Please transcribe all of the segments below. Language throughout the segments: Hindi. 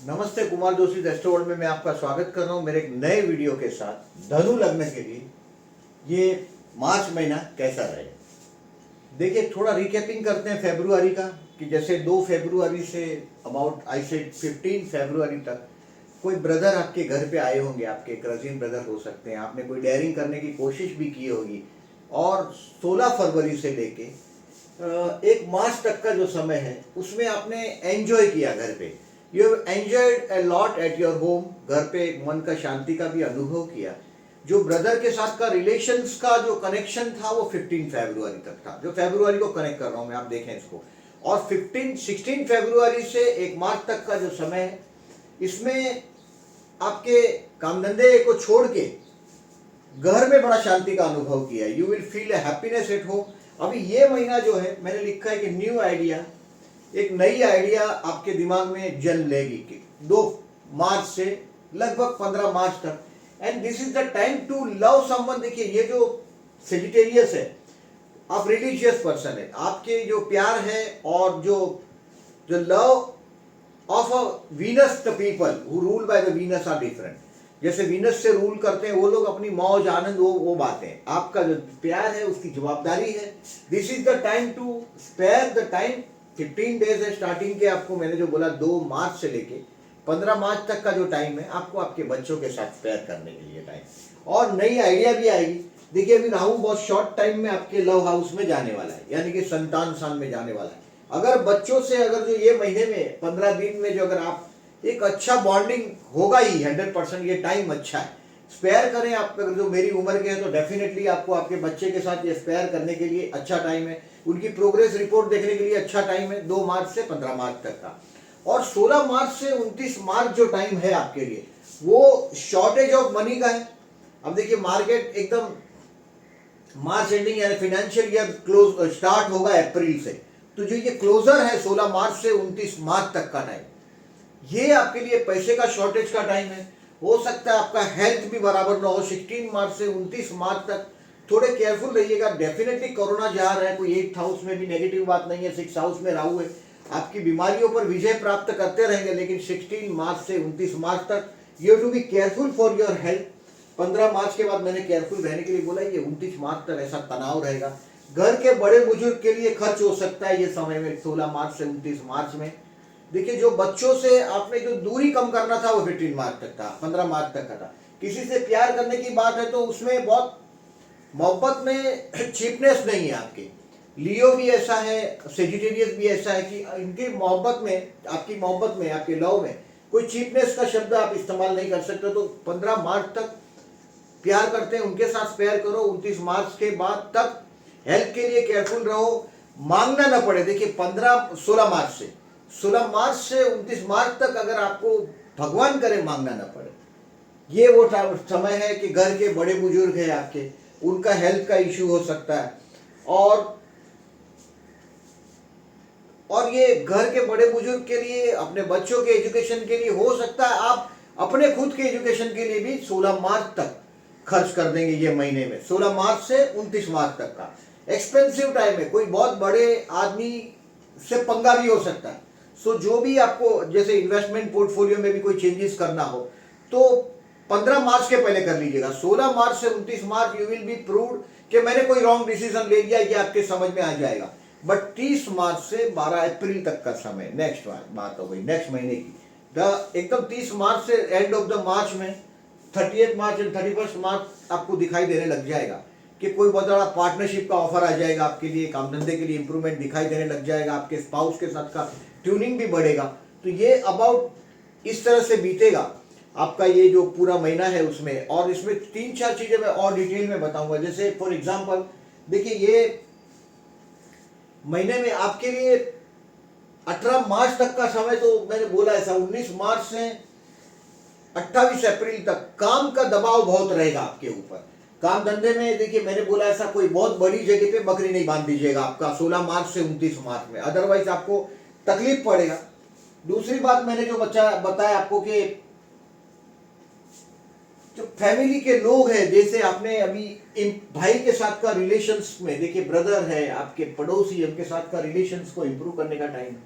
नमस्ते, कुमार जोशी एस्ट्रो वर्ल्ड में मैं आपका स्वागत कर रहा हूं मेरे एक नए वीडियो के साथ। धनु लग्न के लिए ये मार्च महीना कैसा रहेगा। देखिए, थोड़ा रिकैपिंग करते हैं फरवरी का कि जैसे 2 फरवरी से अबाउट आई से 15 फरवरी तक कोई ब्रदर आपके घर पे आए होंगे, आपके कजिन ब्रदर हो सकते हैं, आपने कोई डेयरिंग करने की कोशिश भी की होगी। और 16 फरवरी से लेके 1 मार्च तक का जो समय है उसमें आपने एंजॉय किया घर पे, you have enjoyed a lot at your home. घर पे मन का शांति का भी अनुभव किया। जो ब्रदर के साथ का रिलेशंस का जो कनेक्शन था वो 15 फरवरी तक था, जो फरवरी को कनेक्ट कर रहा हूं मैं, आप देखें इसको। और 16 फरवरी से 1 मार्च तक का जो समय है इसमें आपके काम धंधे को छोड़ के घर में बड़ा शांति का अनुभव किया। You will feel a happiness at home. अभी ये महीना जो है मैंने लिखा है कि न्यू आइडिया, एक नई आइडिया आपके दिमाग में जन्म लेगी कि 2 मार्च से लगभग 15 मार्च तक। And this is the time to love someone. देखिए, ये जो सेजिटेरियस है, आप रिलीजियस पर्सन है, आपके जो प्यार है और जो love of a Venus, the people who rule by the Venus are different. जैसे वीनस से रूल करते हैं वो लोग अपनी मौज आनंद वो बातें, आपका जो प्यार है उसकी जवाबदारी है। This is the time to spare the time. 15 days है स्टार्टिंग के, आपको मैंने जो बोला 2 मार्च से लेके 15 मार्च तक का जो टाइम है आपको आपके बच्चों के साथ स्पेयर करने के लिए टाइम। और नई आइडिया भी आएगी। देखिए, अभी राहु बहुत शॉर्ट टाइम में आपके लव हाउस में जाने वाला है, यानी कि संतान स्थान में जाने वाला है। अगर बच्चों से अगर जो ये महीने में 15 दिन में जो अगर आप एक अच्छा बॉन्डिंग होगा ही 100%, ये टाइम अच्छा है, स्पेयर करें। आप अगर जो मेरी उम्र के हैं तो डेफिनेटली आपको आपके बच्चे के साथ ये स्पेयर करने के लिए अच्छा टाइम है। उनकी प्रोग्रेस रिपोर्ट देखने के लिए अच्छा टाइम है 2 मार्च से 15 मार्च तक का। और 16 मार्च से 29 मार्च जो टाइम है आपके लिए वो शॉर्टेज ऑफ मनी का है। अब देखिए, मार्केट एकदम मार्च एंडिंग यानी फाइनेंशियल ईयर क्लोज स्टार्ट होगा अप्रैल से, तो जो ये क्लोजर है 16 मार्च से 29 मार्च तक का टाइम, ये आपके लिए पैसे का शॉर्टेज का टाइम है। हो सकता है आपका हेल्थ भी बराबर ना हो। 16 मार्च से 29 मार्च तक थोड़े केयरफुल रहिएगा। डेफिनेटली कोरोना जा रहा है, कोई 8th हाउस में भी नेगेटिव बात नहीं है, 6th हाउस में राहु है, आपकी बीमारियों पर विजय प्राप्त करते रहेंगे। लेकिन 16 मार्च से 29 मार्च तक you have to be careful for your health. 15 March के बाद मैंने केयरफुल रहने के लिए बोला, ये 29 मार्च तक ऐसा तनाव रहेगा। घर के बड़े बुजुर्ग के लिए खर्च हो सकता है ये समय में 16 मार्च से 29 मार्च में। देखिए, जो बच्चों से आपने जो दूरी कम करना था वो 15 मार्च तक था, 15 मार्च तक का था। किसी से प्यार करने की बात है तो उसमें बहुत मोहब्बत में चीपनेस नहीं है आपकी। लियो भी ऐसा है, सेजिटेरियस भी ऐसा है कि इनकी मोहब्बत में, आपकी मोहब्बत में, आपके लव में कोई चीपनेस का शब्द आप इस्तेमाल नहीं कर सकते। तो 15 मार्च तक प्यार करते हैं उनके साथ प्यार करो। 29 मार्च के बाद तक हेल्थ के लिए केयरफुल रहो, मांगना ना पड़े। देखिए, 16 मार्च से 29 मार्च तक अगर आपको भगवान करे मांगना ना पड़े, ये वो समय है कि घर के बड़े बुजुर्ग हैं आपके, उनका हेल्थ का इश्यू हो सकता है। और ये घर के बड़े बुजुर्ग के लिए, अपने बच्चों के एजुकेशन के लिए हो सकता है आप अपने खुद के एजुकेशन के लिए भी 16 मार्च तक खर्च कर देंगे। ये महीने में 16 मार्च से 29 मार्च तक का एक्सपेंसिव टाइम है। कोई बहुत बड़े आदमी से पंगा भी हो सकता है। सो जो भी आपको जैसे इन्वेस्टमेंट पोर्टफोलियो में भी कोई चेंजेस करना हो तो 15 मार्च के पहले कर लीजिएगा। 16 मार्च से 29 मार्च यू विल बी प्रूव्ड कि मैंने कोई रॉन्ग डिसीजन ले लिया, ये आपके समझ में आ जाएगा। बट 30 मार्च से 12 अप्रैल तक का समय, नेक्स्ट बात हो गई नेक्स्ट महीने की। एकदम 30 मार्च से एंड ऑफ द मार्च में 30 मार्च एंड 31 मार्च आपको दिखाई देने लग जाएगा कि कोई बहुत बड़ा पार्टनरशिप का ऑफर आ जाएगा आपके लिए, काम धंधे के लिए इंप्रूवमेंट दिखाई देने लग जाएगा, आपके स्पाउस के साथ का ट्यूनिंग भी बढ़ेगा। तो ये अबाउट इस तरह से बीतेगा आपका ये जो पूरा महीना है उसमें। और इसमें 3-4 चीजें मैं और डिटेल में बताऊंगा। जैसे फॉर एग्जांपल देखिए, ये महीने में आपके लिए 18 मार्च तक का समय, तो मैंने बोला ऐसा 19 मार्च से 28 अप्रैल तक काम का दबाव बहुत रहेगा आपके ऊपर। काम धंधे में देखिए, मैंने बोला ऐसा कोई बहुत बड़ी जगह पे बकरी नहीं बांध दीजिएगा आपका 16 मार्च से 29 मार्च में, अदरवाइज आपको तकलीफ पड़ेगा। दूसरी बात मैंने जो बताया आपको कि जो फैमिली के लोग हैं, जैसे आपने अभी भाई के साथ का रिलेशंस में देखिए, ब्रदर है आपके, पड़ोसी, उनके साथ का रिलेशंस को इंप्रूव करने का टाइम है।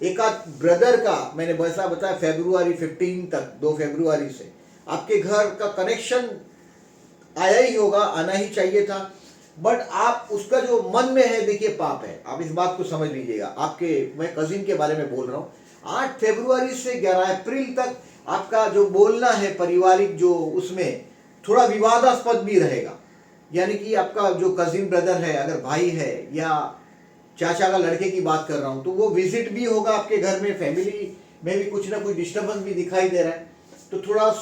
एक आध ब्रदर का मैंने वैसा बताया फरवरी 15 तक, 2 फरवरी से आपके घर का कनेक्शन आया ही होगा, आना ही चाहिए था, बट आप उसका जो मन में है देखिए पाप है। आप इस बात को समझ लीजिएगा। आपके, मैं कजिन के बारे में बोल रहा हूँ। 8 फरवरी से 11 अप्रैल तक आपका जो बोलना है पारिवारिक, जो उसमें थोड़ा विवादास्पद भी रहेगा। यानी कि आपका जो कजिन ब्रदर है, अगर भाई है या चाचा का लड़के की बात कर रहा हूँ, तो वो विजिट भी होगा आपके घर में, फैमिली में भी कुछ ना कुछ डिस्टर्बेंस भी दिखाई दे रहा है। तो थोड़ा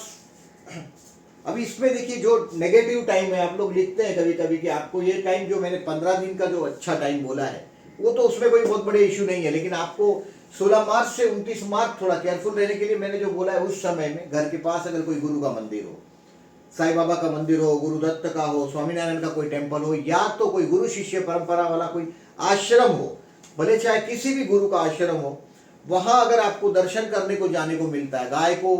अभी इसमें देखिए जो नेगेटिव टाइम है, आप लोग लिखते हैं कभी कभी कि आपको ये टाइम जो मैंने 15 दिन का जो अच्छा टाइम बोला है, वो तो उसमें कोई बहुत बड़े इशू नहीं है, लेकिन आपको 16 मार्च से 29 मार्च थोड़ा केयरफुल रहने के लिए मैंने जो बोला है, उस समय में घर के पास अगर कोई गुरु का मंदिर हो, साईं बाबा का मंदिर हो, गुरुदत्त का हो, स्वामीनारायण का कोई टेम्पल हो, या तो कोई गुरु शिष्य परंपरा वाला कोई आश्रम हो, भले चाहे किसी भी गुरु का आश्रम हो, वहां अगर आपको दर्शन करने को जाने को मिलता है, गाय को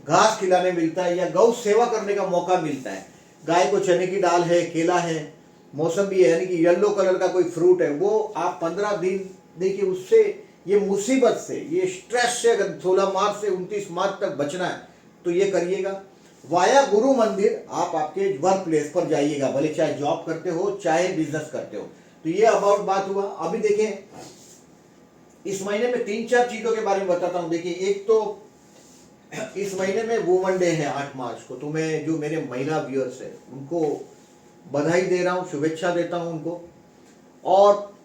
घास खिलाने मिलता है, या गौ सेवा करने का मौका मिलता है, गाय को चने की दाल है, केला है, मौसमी है, यानी कि येलो कलर का कोई फ्रूट है, वो आप 15 दिन देखिए, उससे ये मुसीबत से, ये स्ट्रेस से अगर 16 मार्च से 29 मार्च तक बचना है तो ये करिएगा। वाया गुरु मंदिर आप आपके वर्क प्लेस पर जाइएगा, भले चाहे जॉब करते हो चाहे बिजनेस करते हो। तो ये अबाउट बात हुआ। अभी देखें, इस महीने में 3-4 चीजों के बारे में बताता हूं। देखिए, एक तो इस महीने में वुमन डे है 8 मार्च को, तो मैं जो मेरे महिला व्यूअर्स है उनको बधाई दे रहा हूं, शुभेच्छा देता हूं उनको। और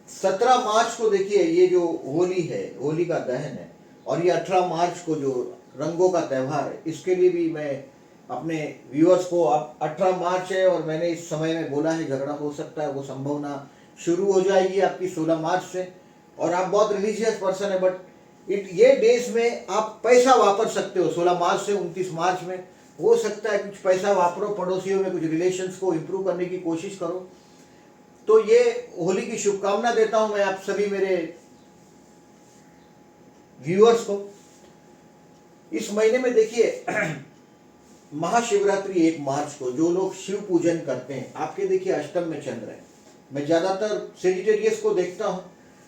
17 मार्च को देखिए ये जो होली है, होली का दहन है, और ये 18 मार्च को जो रंगों का त्यौहार है, इसके लिए भी मैं अपने व्यूअर्स को, अब 18 मार्च है और मैंने इस समय में बोला है झगड़ा हो सकता है, वो संभावना शुरू हो जाएगी आपकी 16 मार्च से। और आप बहुत रिलीजियस पर्सन है, बट ये डेज में आप पैसा वापर सकते हो। 16 मार्च से 29 मार्च में हो सकता है कुछ पैसा वापरो, पड़ोसियों में कुछ रिलेशंस को इम्प्रूव करने की कोशिश करो। तो ये होली की शुभकामना देता हूं मैं आप सभी मेरे व्यूअर्स को। इस महीने में देखिए महाशिवरात्रि 1 मार्च को, जो लोग शिव पूजन करते हैं, आपके देखिए अष्टम में चंद्र है। मैं ज्यादातर सेजिटेरियस को देखता हूं,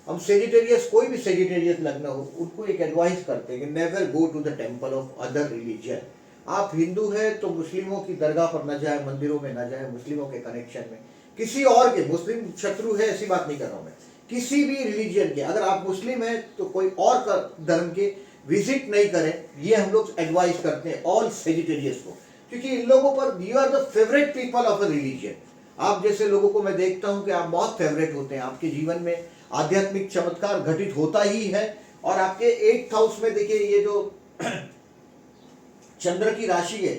हम सेजिटेरियस, कोई भी सेजिटेरियस लग्न हो, उनको एक एडवाइस करते हैं कि never go to the temple of other religion. आप हिंदू है तो मुस्लिमों की दरगाह पर न जाए, मंदिरों में न जाए, मुस्लिमों के कनेक्शन में, किसी और के, मुस्लिम शत्रु है ऐसी बात नहीं कर रहा हूं मैं, किसी भी रिलीजन के, अगर आप मुस्लिम हैं तो कोई और का धर्म के विजिट नहीं करें, ये हम लोग एडवाइस करते हैं ऑल सेजिटेरियस को, क्योंकि इन लोगों पर, you are the favourite people of a religion. आप जैसे लोगों को मैं देखता हूं कि आप बहुत फेवरेट होते हैं, आपके जीवन में आध्यात्मिक चमत्कार घटित होता ही है। और आपके 8th हाउस में देखिए ये जो चंद्र की राशि है,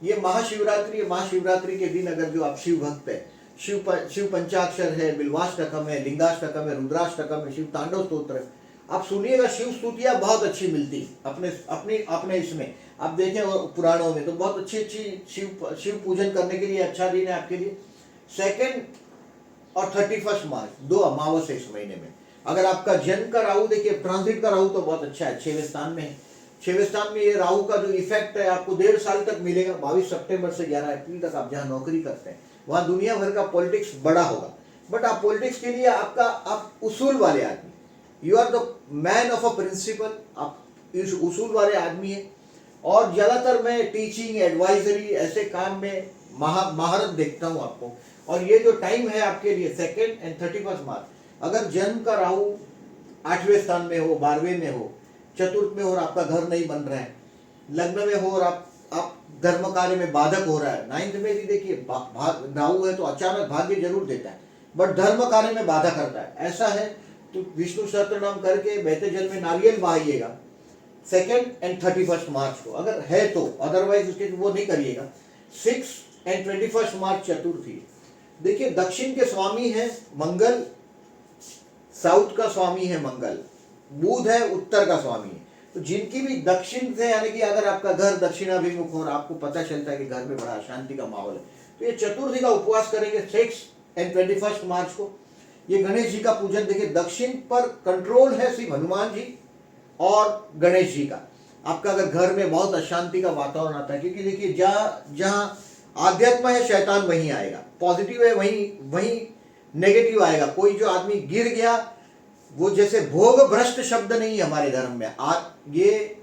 ये महाशिवरात्रि है। महाशिवरात्रि के दिन अगर जो आप शिव भक्त है, शिव पंचाक्षर है, बिल्वाष्टकम है, लिंगाष्टकम है, रुद्राष्टकम है, शिव तांडव स्तोत्र है, आप सुनिएगा। शिव स्तुतियां बहुत अच्छी मिलती अपने इसमें आप देखें पुराणों में, तो बहुत अच्छी शिव पूजन करने के लिए अच्छा दिन है आपके लिए। 2 और 31 मार्च 2 अमावस है इस महीने में। अगर आपका जन्म का राहु देखिए, ट्रांजिट का राहु तो बहुत अच्छा है, 6वें स्थान में है। 6वें स्थान में ये राहु का जो इफेक्ट है आपको 1.5 साल तक मिलेगा। 22 सितंबर से 11 अप्रैल तक आप जहां नौकरी करते हैं वहां दुनिया भर का पॉलिटिक्स बड़ा होगा, बट आप पॉलिटिक्स के लिए आप उसूल वाले आदमी, you are the man of a principle, आप इस उसूल वाले आदमी है। और ज्यादातर मैं टीचिंग, एडवाइजरी, ऐसे काम में महारत देखता हूं आपको। और ये जो टाइम है आपके लिए 2 और 31 मार्च, अगर जन्म का राहु 8वें स्थान में हो, 12वें में हो, चतुर्थ में हो और आपका घर नहीं बन रहा है, लग्न में हो और आप धर्म कार्य में बाधक हो रहा है, 9th में भी देखिए राहु है तो अचानक भाग्य जरूर देता है, बट धर्म कार्य में बाधा करता है, ऐसा है तो विष्णु सहस्त्र नाम करके बहते जल में नारियल बहाइएगा 2 और 31 मार्च को, अगर है तो, अदरवाइज उसके वो नहीं करिएगा। 6 और 21 मार्च चतुर्थी। देखिए दक्षिण के स्वामी है मंगल, साउथ का स्वामी है मंगल, बुध है उत्तर का स्वामी है। तो जिनकी भी दक्षिण से, यानी कि अगर आपका घर दक्षिणाभिमुख हो और आपको पता चलता है कि घर में बड़ा अशांति का माहौल है, तो ये चतुर्थी का उपवास करेंगे 6 और 21 मार्च को। ये गणेश जी का पूजन, देखिए दक्षिण पर कंट्रोल है सिर्फ हनुमान जी और गणेश जी का। आपका अगर घर में बहुत अशांति का वातावरण आता है, क्योंकि देखिए जहां आध्यात्म है शैतान वहीं आएगा, पॉजिटिव है वहीं नेगेटिव आएगा। कोई जो आदमी गिर गया, वो जैसे भोग भ्रष्ट शब्द नहीं है हमारे धर्म में, ये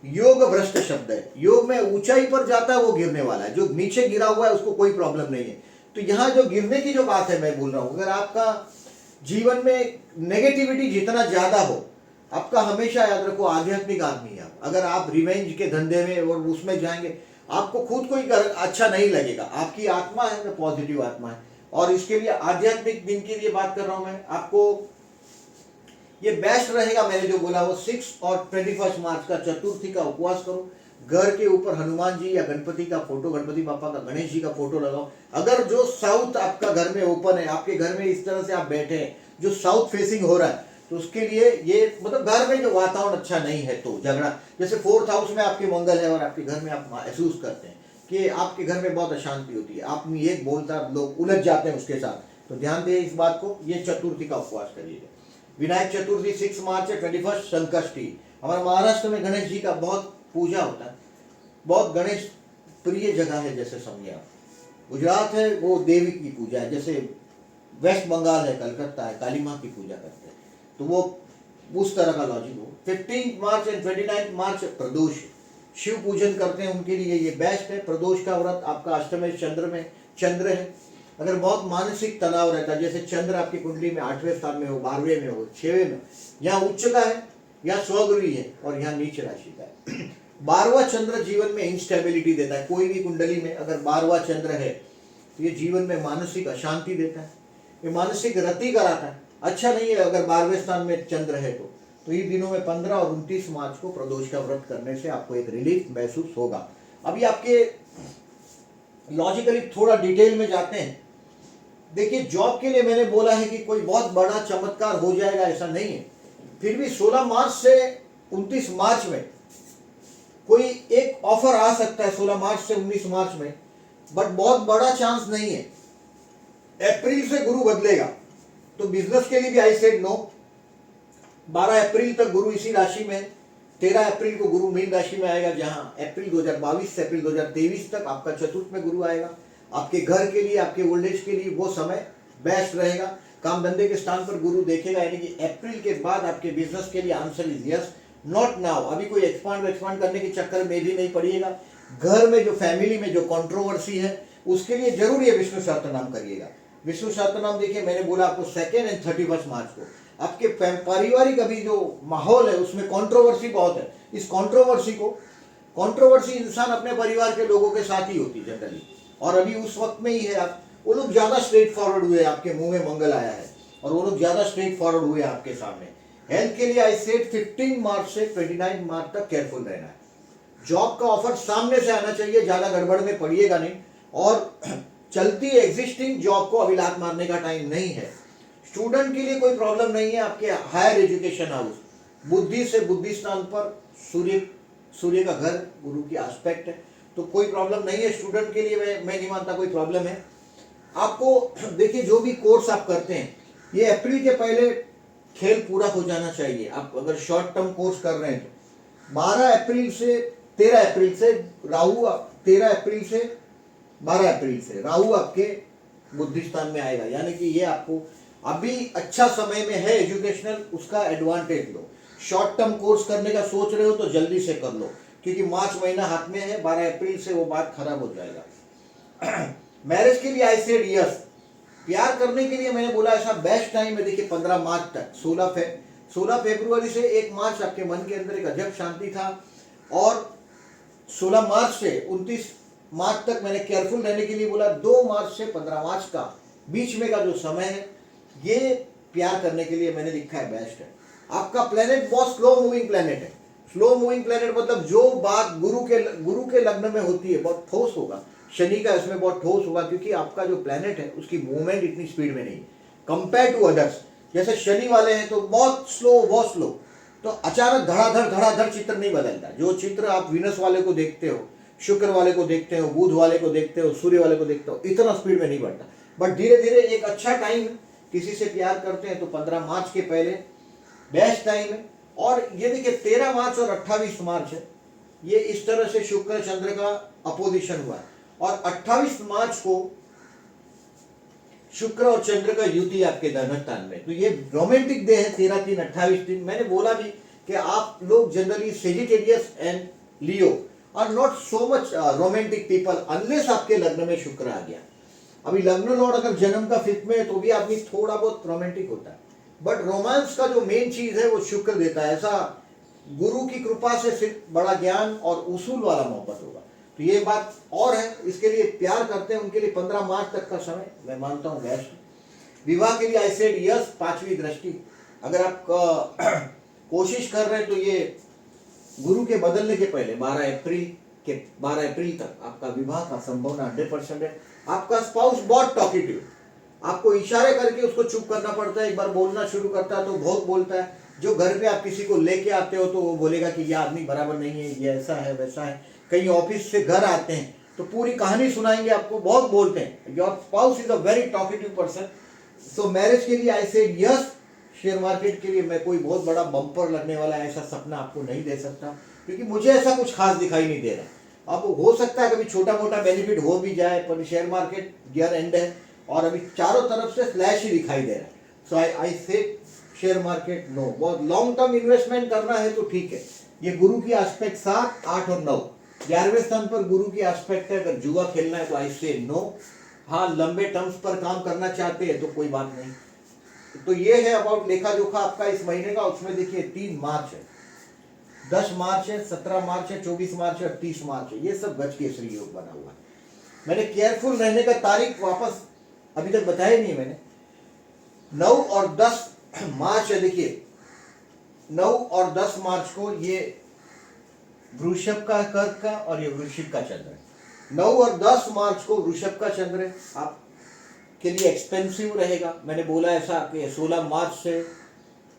योग भ्रष्ट शब्द है। योग में ऊंचाई पर जाता है वो गिरने वाला है, जो नीचे गिरा हुआ है उसको कोई प्रॉब्लम नहीं है। तो यहाँ जो गिरने की जो बात है मैं बोल रहा हूँ, अगर आपका जीवन में नेगेटिविटी जितना ज्यादा हो, आपका हमेशा याद रखो आध्यात्मिक आदमी है, अगर आप रिवेंज के धंधे में और उसमें जाएंगे आपको खुद को ही अच्छा नहीं लगेगा। आपकी आत्मा है तो पॉजिटिव आत्मा है, और इसके लिए आध्यात्मिक दिन के लिए बात कर रहा हूं मैं आपको, ये बेस्ट रहेगा। मैंने जो बोला वो 6 और 21 मार्च का चतुर्थी का उपवास करो, घर के ऊपर हनुमान जी या गणपति का फोटो, गणपति बापा का, गणेश जी का फोटो लगाओ। अगर जो साउथ आपका घर में ओपन है, आपके घर में इस तरह से आप बैठे हैं जो साउथ फेसिंग हो रहा है, तो उसके लिए ये मतलब घर में जो वातावरण अच्छा नहीं है तो झगड़ा, जैसे 4th हाउस में आपके मंगल है और आपके घर में आप महसूस करते हैं कि आपके घर में बहुत अशांति होती है, आप में एक बोलता लोग उलझ जाते हैं उसके साथ, तो ध्यान दें इस बात को। ये चतुर्थी का उपवास करिएगा। विनायक चतुर्थी 6 मार्च है, 21 संकष्टी। हमारे महाराष्ट्र में गणेश जी का बहुत पूजा होता है, बहुत गणेश प्रिय जगह है। जैसे समझिए आप, गुजरात है वो देवी की पूजा है, जैसे वेस्ट बंगाल है, कलकत्ता है, काली माँ की पूजा करते हैं, तो वो उस तरह का लॉजिक हो। 15 मार्च एंड 29 मार्च प्रदोष, शिव पूजन करते हैं उनके लिए ये बेस्ट है। प्रदोष का व्रत आपका अष्टमेश चंद्र है। अगर बहुत मानसिक तनाव रहता है, जैसे चंद्र आपकी कुंडली में 8वें स्थान में हो, 12वें में हो, 6वें में, यहाँ उच्च का है, यहाँ स्वगुरी है और यहाँ नीच राशि का है। 12वां चंद्र जीवन में इंस्टेबिलिटी देता है। कोई भी कुंडली में अगर 12वां चंद्र है तो ये जीवन में मानसिक अशांति देता है, ये मानसिक रति कराता है, अच्छा नहीं है। अगर 12वें स्थान में चंद्र है तो इन दिनों में 15 और 29 मार्च को प्रदोष का व्रत करने से आपको एक रिलीफ महसूस होगा। अभी आपके लॉजिकली थोड़ा डिटेल में जाते हैं। देखिए, जॉब के लिए मैंने बोला है कि कोई बहुत बड़ा चमत्कार हो जाएगा ऐसा नहीं है, फिर भी 16 मार्च से 29 मार्च में कोई एक ऑफर आ सकता है, 16 मार्च से 19 मार्च में, बट बहुत बड़ा चांस नहीं है। अप्रैल से गुरु बदलेगा, तो बिजनेस के लिए भी आई सेड नो। 12 अप्रैल तक गुरु इसी राशि में, 13 अप्रैल को गुरु मीन राशि में आएगा, जहां अप्रैल 2022 से अप्रैल 2023 तक आपका चतुर्थ में गुरु आएगा। आपके घर के लिए, आपके ओल्ड एज के लिए वो समय बेस्ट रहेगा। काम धंधे के स्थान पर गुरु देखेगा, यानी कि अप्रैल के बाद आपके बिजनेस के लिए answer is yes, not now. अभी कोई एक्सपांड करने के चक्कर में भी नहीं पड़िएगा। घर में जो फैमिली में जो कंट्रोवर्सी है उसके लिए जरूर ये विष्णु सहस्त्रनाम करिएगा। विष्णु सहस्त्रनाम देखिए, मैंने बोला आपको 2 एंड 31 मार्च को आपके पारिवारिक अभी जो माहौल है उसमें कंट्रोवर्सी बहुत है। इस कंट्रोवर्सी इंसान अपने परिवार के लोगों के साथ ही होती है जनरली, और अभी उस वक्त में ही है आप, वो लोग ज्यादा स्ट्रेट फॉरवर्ड हुए, आपके मुंह में मंगल आया है और वो लोग ज्यादा स्ट्रेट फॉरवर्ड हुए आपके सामने। हेल्थ के लिए आई सेड 15 मार्च से 29 मार्च तक केयरफुल रहना है। जॉब का ऑफर सामने से आना चाहिए, ज्यादा गड़बड़ में पड़िएगा नहीं, और चलती एग्जिस्टिंग जॉब को अभी लात मारने का टाइम नहीं है। स्टूडेंट के लिए कोई प्रॉब्लम नहीं है। आपके हायर एजुकेशन हाउस बुद्धि से बुद्धि स्थान पर सूर्य का घर, गुरु की एस्पेक्ट है, तो कोई प्रॉब्लम नहीं है स्टूडेंट के लिए। मैं नहीं मानता कोई प्रॉब्लम है। आपको देखिए, जो भी कोर्स आप करते हैं ये अप्रैल के पहले खेल पूरा हो जाना चाहिए। आप अगर शॉर्ट टर्म कोर्स कर रहे हैं तो 12 अप्रैल से 13 अप्रैल से राहु, 13 अप्रैल से 12 अप्रैल से राहु आपके बुद्धि स्थान में आएगा, यानी कि ये आपको अभी अच्छा समय में है एजुकेशनल, उसका एडवांटेज लो। शॉर्ट टर्म कोर्स करने का सोच रहे हो तो जल्दी से कर लो, क्योंकि मार्च महीना हाथ में है, 12 अप्रैल से वो बात खराब हो जाएगा। मैरिज के लिए आई सेड यस। प्यार करने के लिए मैंने बोला ऐसा बेस्ट टाइम है। देखिए 15 मार्च तक, 16 फरवरी से 1 मार्च आपके मन के अंदर एक अजब शांति था, और 16 मार्च से 29 मार्च तक मैंने केयरफुल रहने के लिए बोला। 2 मार्च से 15 मार्च का बीच में का जो समय है ये प्यार करने के लिए मैंने लिखा है बेस्ट है। आपका प्लेनेट बहुत स्लो मूविंग प्लेनेट है। स्लो मूविंग प्लेनेट मतलब जो बात गुरु के लग्न में होती है बहुत ठोस होगा। शनि का इसमें बहुत ठोस होगा, क्योंकि आपका जो प्लेनेट है उसकी मूवमेंट इतनी स्पीड में नहीं कंपेयर टू अदर्स। जैसे शनि वाले हैं तो बहुत स्लो, तो अचानक धड़ाधड़ चित्र नहीं बदलता। जो चित्र आप वीनस वाले को देखते हो, शुक्र वाले को देखते हो, बुध वाले को देखते हो, सूर्य वाले को देखते हो, इतना स्पीड में नहीं बढ़ता। बट धीरे धीरे एक अच्छा टाइम, किसी से प्यार करते हैं तो 15 मार्च के पहले बेस्ट टाइम है। और ये देखिए 13 मार्च और 28 मार्च है, ये इस तरह से शुक्र चंद्र का अपोजिशन हुआ है, और 28 मार्च को शुक्र और चंद्र का युति आपके धनस्थान में, तो ये रोमांटिक डे है 13 3 28 दिन। मैंने बोला भी कि आप लोग generally Sagittarius and Leo are not so much romantic people unless आपके लग्न में शुक्र आ गया। अभी लग्न लॉर्ड अगर जन्म का 5th में है तो भी आदमी थोड़ा बहुत रोमांटिक होता है, बट रोमांस का जो मेन चीज है वो शुक्र देता है। ऐसा गुरु की कृपा से सिर्फ बड़ा ज्ञान और उसूल वाला मोहब्बत होगा। तो ये बात और है, इसके लिए प्यार करते हैं उनके लिए 15 मार्च तक का समय मैं मानता हूँ बेस्ट। विवाह के लिए आई सेड यस, 5वीं दृष्टि। अगर आप कोशिश कर रहे हैं तो ये गुरु के बदलने के पहले 12 अप्रैल तक आपका विवाह का संभावना 100% है। आपका स्पाउस बहुत टॉकेटिव, आपको इशारे करके उसको चुप करना पड़ता है। एक बार बोलना शुरू करता है तो बहुत बोलता है। जो घर पे आप किसी को लेके आते हो तो वो बोलेगा कि ये आदमी बराबर नहीं है, ये ऐसा है वैसा है। कहीं ऑफिस से घर आते हैं तो पूरी कहानी सुनाएंगे आपको, बहुत बोलते हैं। Your spouse is a very talkative person. So marriage के लिए I said yes. Share market के लिए मैं कोई बहुत बड़ा बम्पर लगने वाला ऐसा सपना आपको नहीं दे सकता, क्योंकि मुझे ऐसा कुछ खास दिखाई नहीं दे रहा। अब हो सकता है कभी छोटा मोटा बेनिफिट हो भी जाए, पर शेयर मार्केट ईयर एंड है और अभी चारों तरफ से स्लैश ही दिखाई दे रहा है। सो आई से शेयर मार्केट नो। बहुत लॉन्ग टर्म इन्वेस्टमेंट करना है तो ठीक है। ये गुरु की एस्पेक्ट 7, 8 और 9, 11वें स्थान पर गुरु की एस्पेक्ट है। अगर जुआ खेलना है तो आई से नो। हाँ, लंबे टर्म्स पर काम करना चाहते हैं तो कोई बात नहीं। तो ये है अबाउट लेखा जोखा आपका इस महीने का। उसमें देखिए 3 मार्च है, 10 मार्च है, 17 मार्च है, 24 मार्च है और 30 मार्च है। ये सब गज केसरी योग बना हुआ है। मैंने केयरफुल रहने का तारीख वापस अभी तक बताया नहीं मैंने। 9 और 10 मार्च है। देखिए 9 और 10 मार्च को ये वृषभ का कर्क का और ये वृश्चिक का चंद्र है। 9 और 10 मार्च को वृषभ का चंद्र है, आप के लिए एक्सपेंसिव रहेगा। मैंने बोला ऐसा कि 16 मार्च से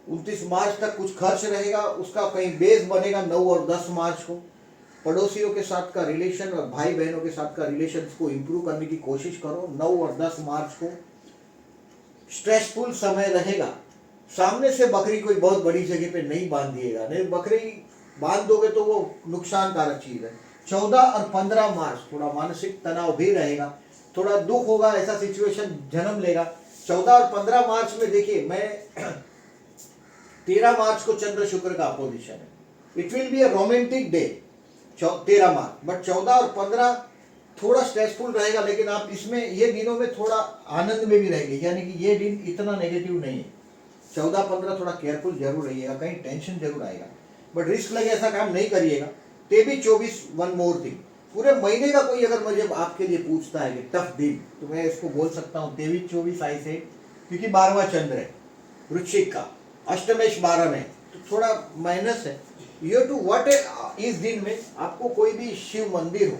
29 मार्च तक कुछ खर्च रहेगा, उसका कहीं बेस बनेगा 9 और 10 मार्च को। पड़ोसियों के साथ का रिलेशन और भाई बहनों के साथ का रिलेशन को इंप्रूव करने की कोशिश करो। 9 और 10 मार्च को स्ट्रेसफुल समय रहेगा। सामने से बकरी कोई बहुत बड़ी जगह पे नहीं बांधिएगा, नहीं बकरी बांध दोगे तो वो नुकसानकारक चीज है। 14 और 15 मार्च थोड़ा मानसिक तनाव भी रहेगा, थोड़ा दुख होगा, ऐसा सिचुएशन जन्म लेगा। 14 और 15 मार्च में देखिए मैं 13 मार्च को चंद्र शुक्र का अपोजिशन है। It will be a romantic day 13 March, but 14 और 15 थोड़ा स्ट्रेसफुल रहेगा। लेकिन आप इसमें ये दिनों में थोड़ा आनंद में भी रहेंगे, यानी कि ये दिन इतना नेगेटिव नहीं है। 14-15 थोड़ा केयरफुल जरूर रहिएगा, कहीं टेंशन जरूर आएगा, बट रिस्क लगे ऐसा काम नहीं करिएगा। 23-24 वन मोर थिंग, पूरे महीने का कोई अगर मुझे आपके लिए पूछता है कि टफ दिन, तो मैं इसको बोल सकता हूँ 23-24 आई से, क्योंकि 12वां चंद्र है वृश्चिक का, अष्टमेश 12 में, तो थोड़ा माइनस है। ये टू व्हाट इस दिन में आपको कोई भी शिव मंदिर हो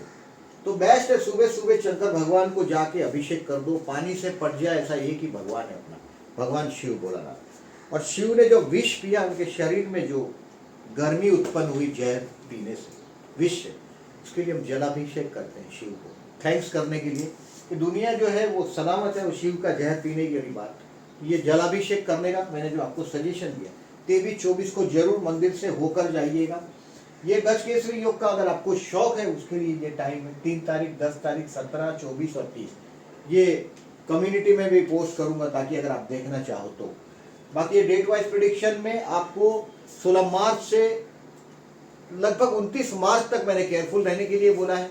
तो बेस्ट है, सुबह सुबह शंकर भगवान को जाके अभिषेक कर दो, पानी से पट जाए, ऐसा एक ही भगवान है अपना, भगवान शिव बोला ना। और शिव ने जो विष पिया, उनके शरीर में जो गर्मी उत्पन्न हुई जहर पीने से, विष से, उसके लिए हम जलाभिषेक करते हैं शिव को, थैंक्स करने के लिए कि दुनिया जो है वो सलामत है, वो शिव का जहर पीने की वाली बात। ये जलाभिषेक करने का मैंने जो आपको सजेशन दिया, 23-24 को जरूर मंदिर से होकर जाइएगा। ये गज केसरी योग का अगर आपको शौक है उसके लिए ये टाइम है, 3 तारीख, 10 तारीख, 17, 24 और 30। ये कम्युनिटी में भी पोस्ट करूंगा ताकि अगर आप देखना चाहो तो। बाकी ये डेट वाइज प्रिडिक्शन में आपको 16 मार्च से लगभग 29 मार्च तक मैंने केयरफुल रहने के लिए बोला है।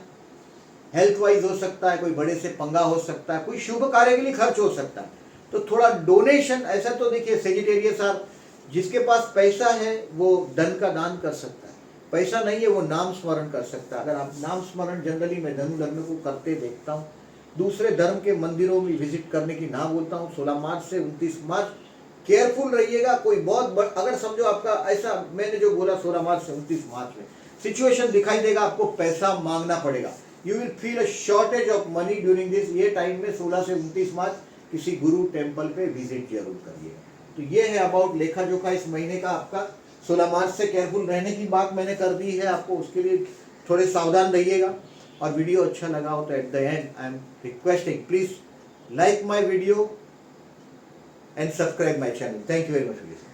हेल्थ वाइज हो सकता है, कोई बड़े से पंगा हो सकता है, कोई शुभ कार्य के लिए खर्च हो सकता है, तो थोड़ा डोनेशन, ऐसा तो देखिए सेजिटेरियस आप, जिसके पास पैसा है वो धन का दान कर सकता है, पैसा नहीं है वो नाम स्मरण कर सकता है। अगर आप नाम स्मरण जनरली मैं धनु लग्न को करते देखता हूँ, दूसरे धर्म के मंदिरों में विजिट करने की ना बोलता हूँ। 16 मार्च से 29 मार्च केयरफुल रहिएगा। कोई बहुत अगर समझो आपका ऐसा, मैंने जो बोला 16 मार्च से 29 मार्च में सिचुएशन दिखाई देगा, आपको पैसा मांगना पड़ेगा, you will feel a shortage of money during this, ये टाइम में 16 से 29 मार्च किसी गुरु टेम्पल पे विजिट जरूर करिएगा। तो ये है अबाउट लेखा जोखा इस महीने का आपका। 16 मार्च से केयरफुल रहने की बात मैंने कर दी है आपको, उसके लिए थोड़े सावधान रहिएगा। और वीडियो अच्छा लगा हो तो at the and I am requesting, please like my video and subscribe my channel. Thank you very much for listening.